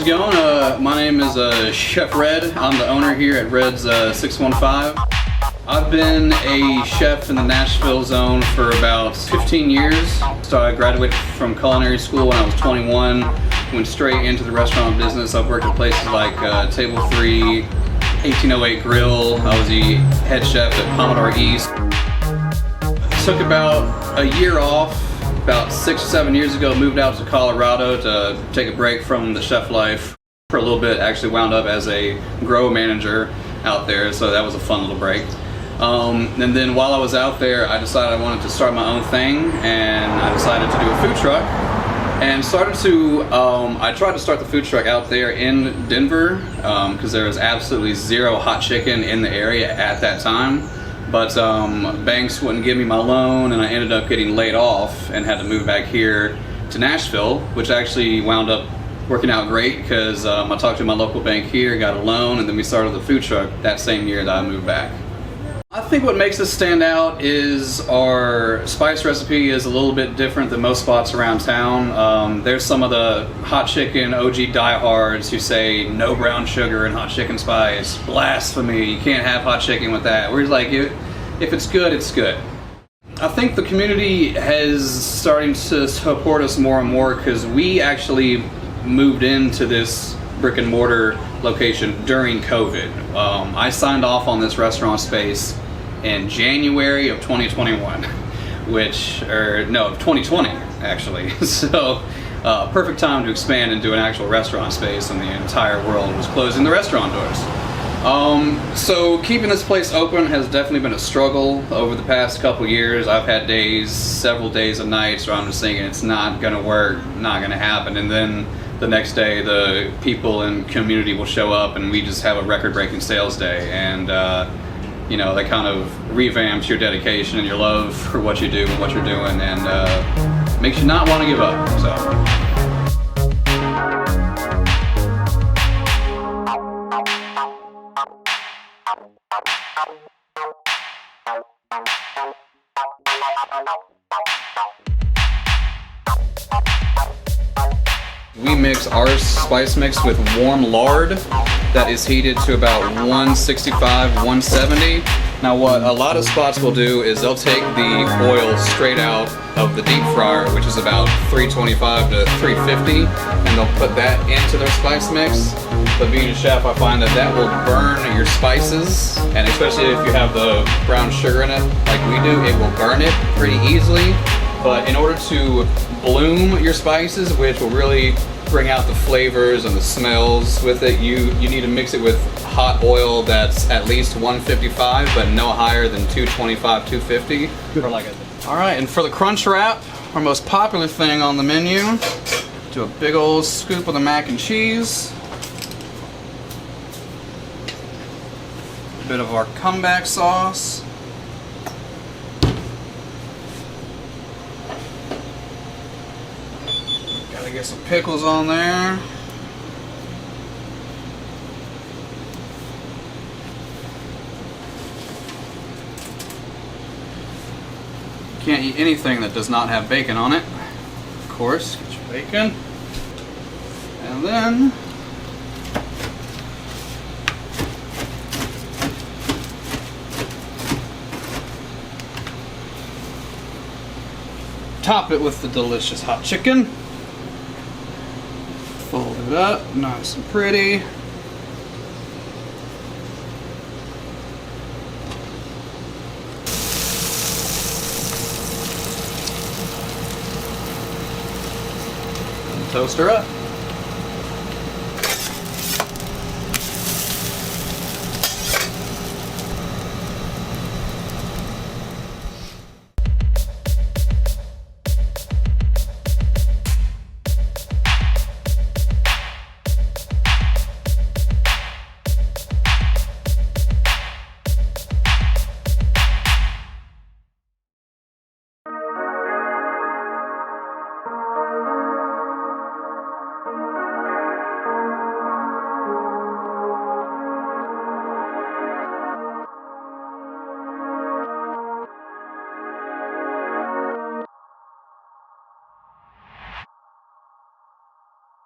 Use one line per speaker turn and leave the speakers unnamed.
going? My name is Chef Red. I'm the owner here at Red's 615. I've been a chef in the Nashville zone for about 15 years. So I graduated from culinary school when I was 21, went straight into the restaurant business. I've worked at places like Table 3, 1808 Grill. I was the head chef at Commodore East. Took about a year off, about 6 or 7 years ago, moved out to Colorado to take a break from the chef life for a little bit. Actually wound up as a grow manager out there, so that was a fun little break. And then while I was out there, I decided I wanted to start my own thing, and I decided to do a food truck. And I tried to start the food truck out there in Denver because there was absolutely zero hot chicken in the area at that time. But banks wouldn't give me my loan, and I ended up getting laid off and had to move back here to Nashville, which actually wound up working out great because I talked to my local bank here, got a loan, and then we started the food truck that same year that I moved back. I think what makes us stand out is our spice recipe is a little bit different than most spots around town. There's some of the hot chicken OG diehards who say no brown sugar and hot chicken spice. Blasphemy, you can't have hot chicken with that. We're like, if it's good, it's good. I think the community has starting to support us more and more because we actually moved into this brick and mortar location during COVID. I signed off on this restaurant space in January of 2021, 2020 actually. So perfect time to expand into an actual restaurant space, and the entire world was closing the restaurant doors. So keeping this place open has definitely been a struggle over the past couple years. I've had days, several days and nights where I'm just thinking it's not gonna work, not gonna happen, and then the next day the people in community will show up and we just have a record-breaking sales day, and that kind of revamps your dedication and your love for what you do and what you're doing, and makes you not want to give up. We mix our spice mix with warm lard that is heated to about 165, 170. Now what a lot of spots will do is they'll take the oil straight out of the deep fryer, which is about 325 to 350, and they'll put that into their spice mix. But being a chef, I find that will burn your spices, and especially if you have the brown sugar in it like we do, it will burn it pretty easily. But in order to bloom your spices, which will really bring out the flavors and the smells with it, you need to mix it with hot oil that's at least 155, but no higher than 225, 250. All right, and for the crunch wrap, our most popular thing on the menu, do a big old scoop of the mac and cheese. A bit of our comeback sauce. Get some pickles on there. Can't eat anything that does not have bacon on it. Of course, get your bacon. And then top it with the delicious hot chicken. Fold it up, nice and pretty. And toast her up.